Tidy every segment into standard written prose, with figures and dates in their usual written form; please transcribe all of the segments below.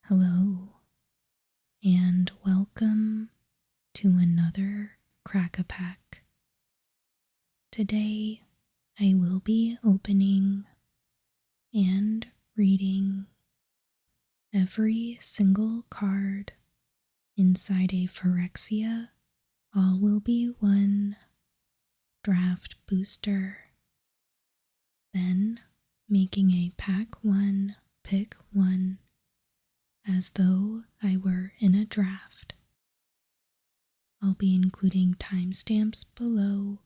Hello, and welcome to another Crack-A-Pack. Today, I will be opening and reading every single card inside a Phyrexia All Will Be One draft booster, then making a pack 1 pick 1 as though I were in a draft. I'll be including timestamps below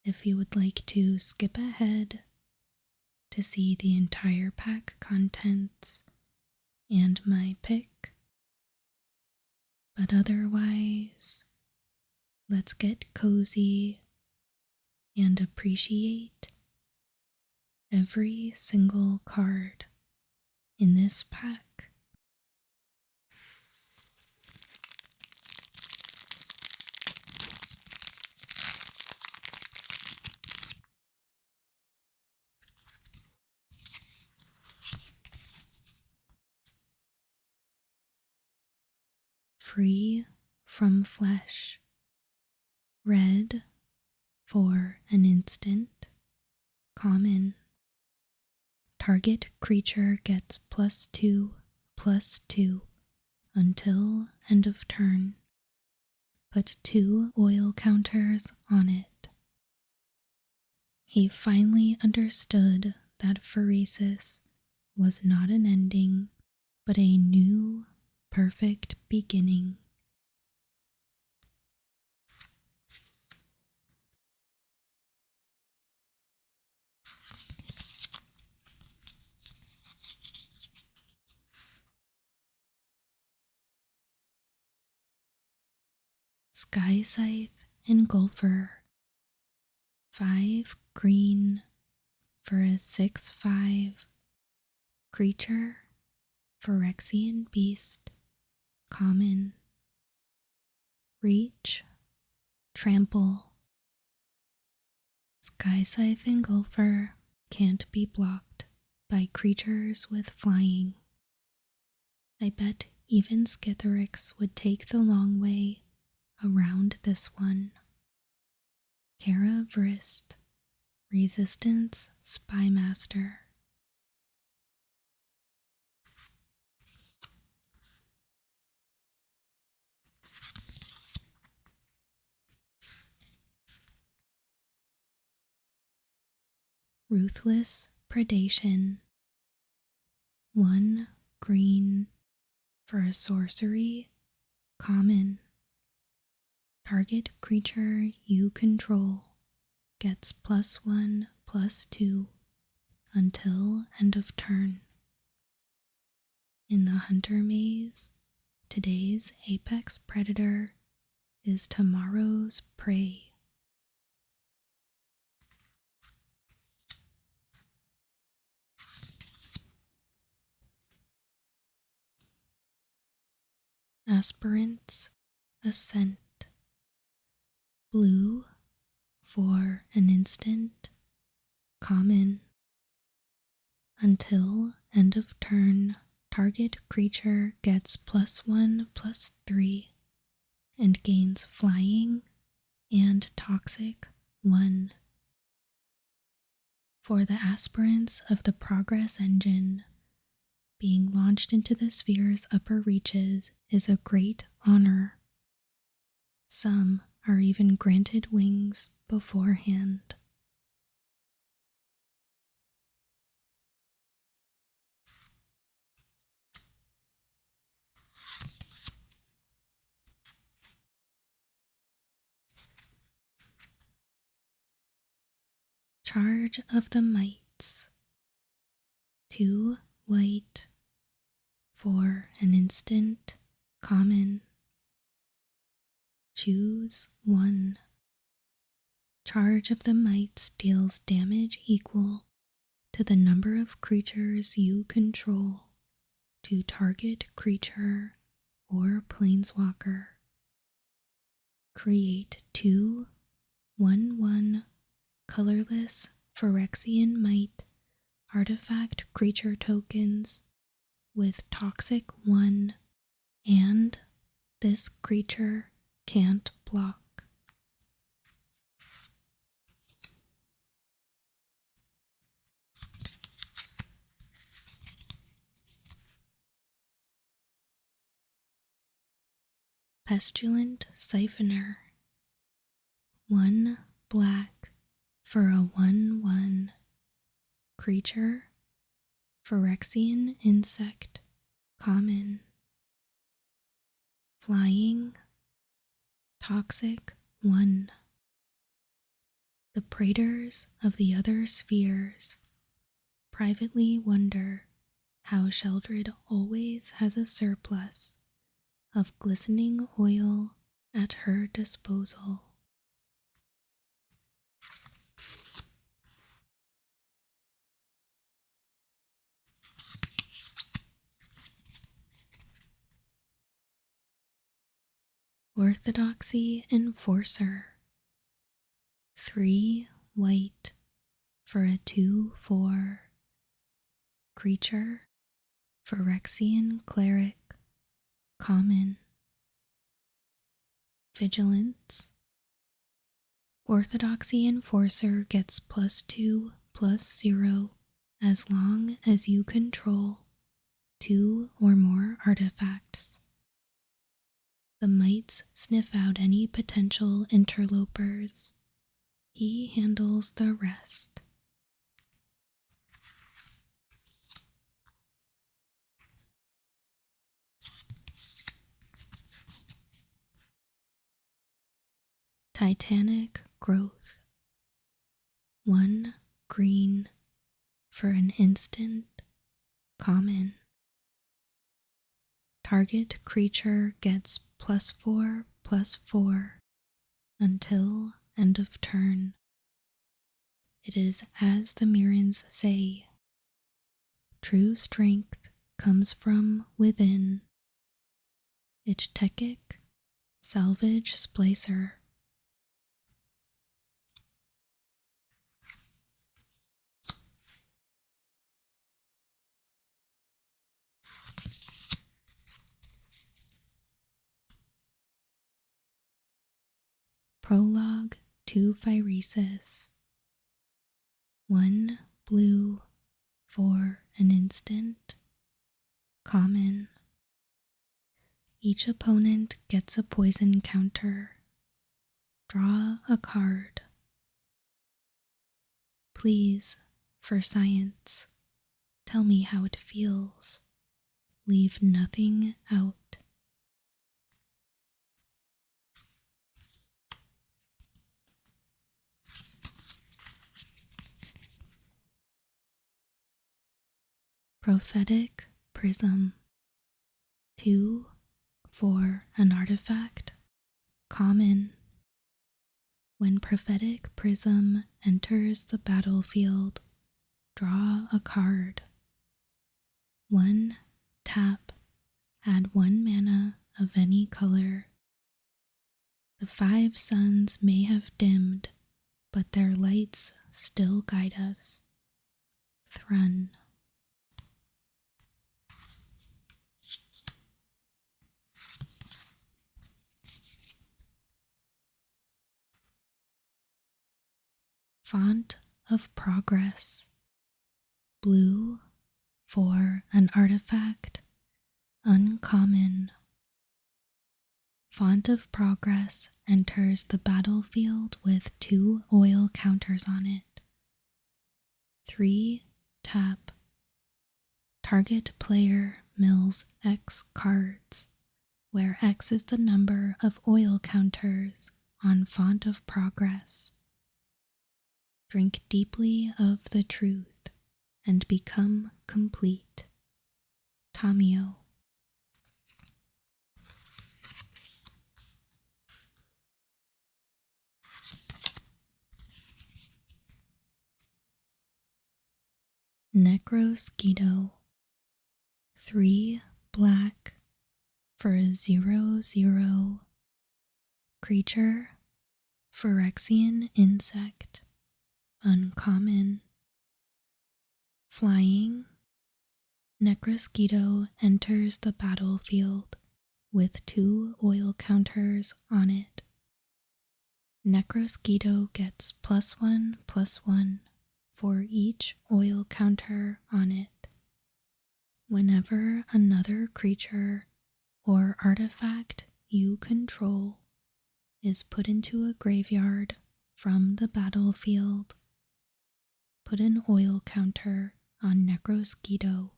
if you would like to skip ahead to see the entire pack contents and my pick. But otherwise, let's get cozy and appreciate every single card in this pack. Free from flesh. Red for an instant. Common. Target creature gets +2/+2 until end of turn. Put 2 oil counters on it. He finally understood that pheresis was not an ending, but a new, perfect beginning. Sky Scythe Engulfer. 5 green for a 6/5 creature, Phyrexian beast, common. Reach, trample. Sky Scythe Engulfer can't be blocked by creatures with flying. I bet even Skithiryx would take the long way around this one. Kara Vrist, Resistance Spymaster. Ruthless Predation. 1 green for a sorcery, common. Target creature you control gets +1/+2 until end of turn. In the Hunter Maze, today's apex predator is tomorrow's prey. Aspirant's Ascent. Blue for an instant, common. Until end of turn, target creature gets +1/+3 and gains flying and toxic 1. For the aspirants of the Progress Engine, being launched into the sphere's upper reaches is a great honor. Some are even granted wings beforehand. Charge of the Mites. 2 white for an instant, common. Choose 1. Charge of the Mites deals damage equal to the number of creatures you control to target creature or planeswalker. Create 2 1/1 colorless Phyrexian Mite artifact creature tokens with toxic 1, and this creature can't block. Pestilent Siphoner. 1 black for a 1/1 creature. Phyrexian insect. Common. Flying. Toxic 1. The Praetors of the other spheres privately wonder how Sheldred always has a surplus of glistening oil at her disposal. Orthodoxy Enforcer. 3 white for a 2/4 creature. Phyrexian Cleric. Common. Vigilance. Orthodoxy Enforcer gets +2/+0 as long as you control 2 or more artifacts. The mites sniff out any potential interlopers. He handles the rest. Titanic Growth. 1 green for an instant. Common. Target creature gets +4/+4 until end of turn. It is as the Mirrans say. True strength comes from within. Ichtekik, Salvage Splicer. Prologue to Phyresis. 1 blue for an instant. Common. Each opponent gets a poison counter. Draw a card. Please, for science, tell me how it feels. Leave nothing out. Prophetic Prism. 2 for an artifact. Common. When Prophetic Prism enters the battlefield, draw a card. 1 tap, add 1 mana of any color. The 5 suns may have dimmed, but their lights still guide us. Thrun. Font of Progress. Blue for an artifact. Uncommon. Font of Progress enters the battlefield with 2 oil counters on it. 3 tap. Target player mills X cards, where X is the number of oil counters on Font of Progress. Drink deeply of the truth and become complete. Tamiyo. Necrosquito. 3 black for a 0/0 creature. Phyrexian insect. Uncommon. Flying. Necrosquito enters the battlefield with 2 oil counters on it. Necrosquito gets +1/+1 for each oil counter on it. Whenever another creature or artifact you control is put into a graveyard from the battlefield, put an oil counter on Necrosquito.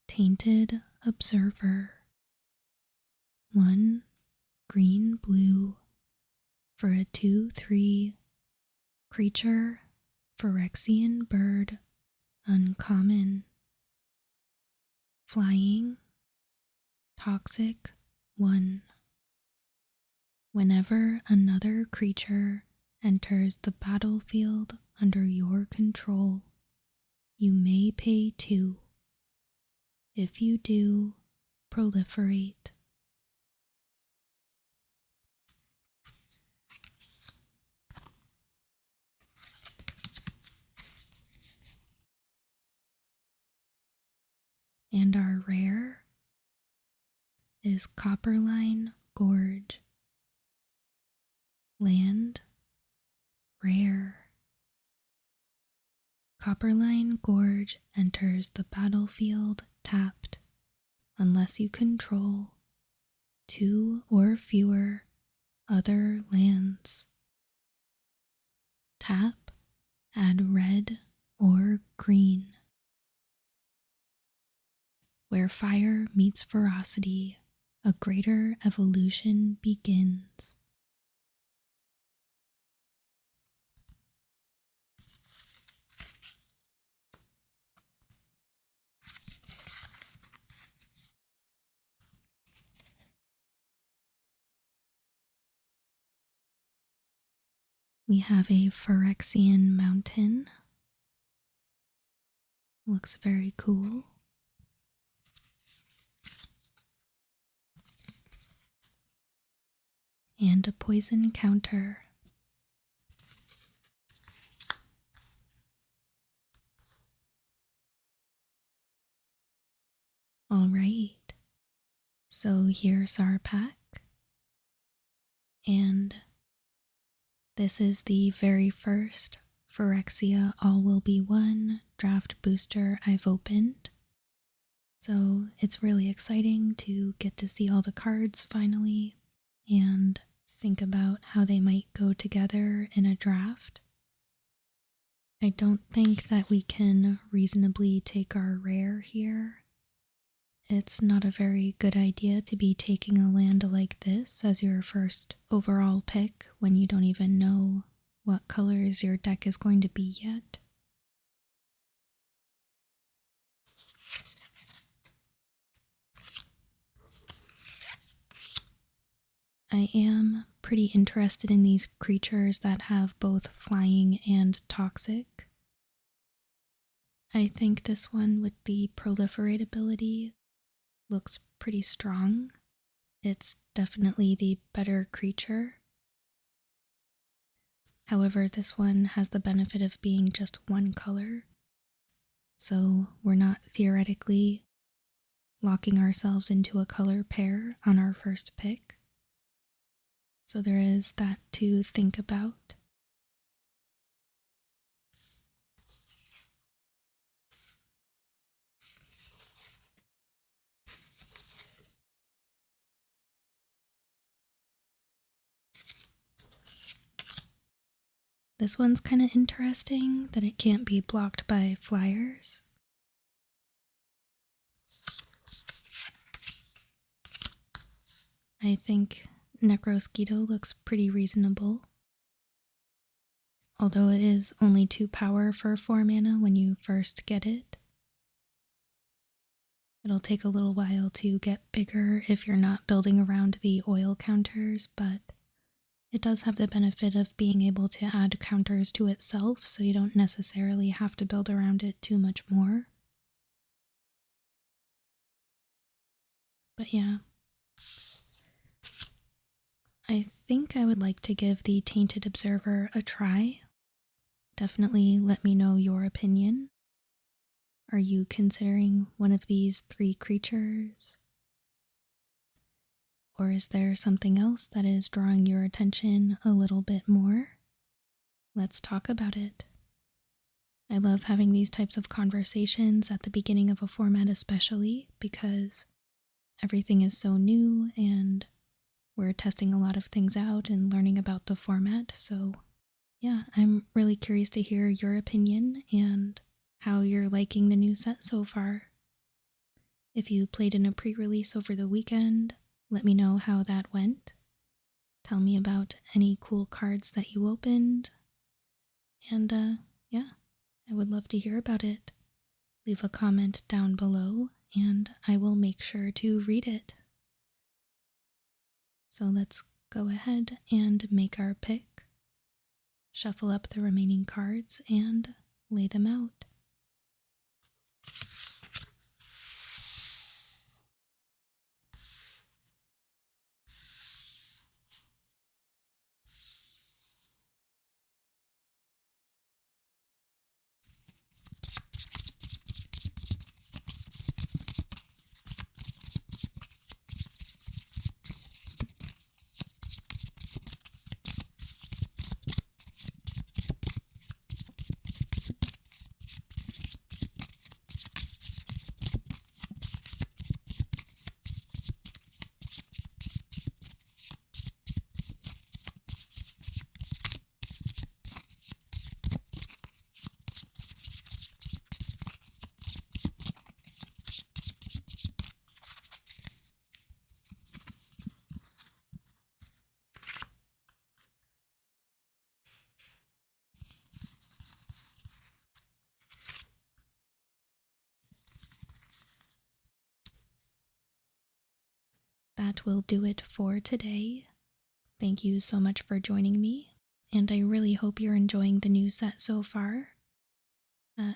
Tainted Observer. 1 green-blue for a 2/3 creature, Phyrexian bird, uncommon. Flying, toxic 1. Whenever another creature enters the battlefield under your control, you may pay 2. If you do, proliferate. And our rare is Copperline Gorge. Land, rare. Copperline Gorge enters the battlefield tapped, unless you control 2 or fewer other lands. Tap, add red or green. Where fire meets ferocity, a greater evolution begins. We have a Phyrexian mountain. Looks very cool. And a poison counter. Alright, so here's our pack. And this is the very first Phyrexia All Will Be One draft booster I've opened. So it's really exciting to get to see all the cards finally and think about how they might go together in a draft. I don't think that we can reasonably take our rare here. It's not a very good idea to be taking a land like this as your first overall pick when you don't even know what colors your deck is going to be yet. I am pretty interested in these creatures that have both flying and toxic. I think this one with the proliferate ability looks pretty strong. It's definitely the better creature. However, this one has the benefit of being just one color, so we're not theoretically locking ourselves into a color pair on our first pick. So there is that to think about. This one's kind of interesting that it can't be blocked by flyers. I think Necrosquito looks pretty reasonable. Although it is only 2 power for 4 mana when you first get it. It'll take a little while to get bigger if you're not building around the oil counters, but it does have the benefit of being able to add counters to itself, so you don't necessarily have to build around it too much more. But yeah, I think I would like to give the Tainted Observer a try. Definitely let me know your opinion. Are you considering one of these three creatures? Or is there something else that is drawing your attention a little bit more? Let's talk about it. I love having these types of conversations at the beginning of a format, especially because everything is so new and we're testing a lot of things out and learning about the format. So, yeah, I'm really curious to hear your opinion and how you're liking the new set so far. If you played in a pre release over the weekend, let me know how that went. Tell me about any cool cards that you opened. And, yeah, I would love to hear about it. Leave a comment down below and I will make sure to read it. So let's go ahead and make our pick, shuffle up the remaining cards, and lay them out. That will do it for today. Thank you so much for joining me, and I really hope you're enjoying the new set so far.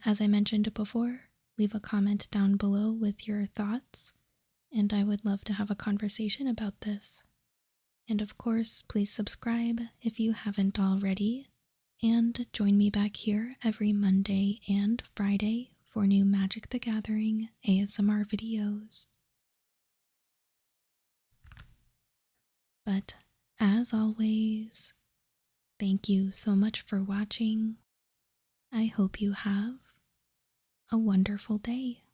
As I mentioned before, leave a comment down below with your thoughts, and I would love to have a conversation about this. And of course, please subscribe if you haven't already, and join me back here every Monday and Friday for new Magic the Gathering ASMR videos. But as always, thank you so much for watching. I hope you have a wonderful day.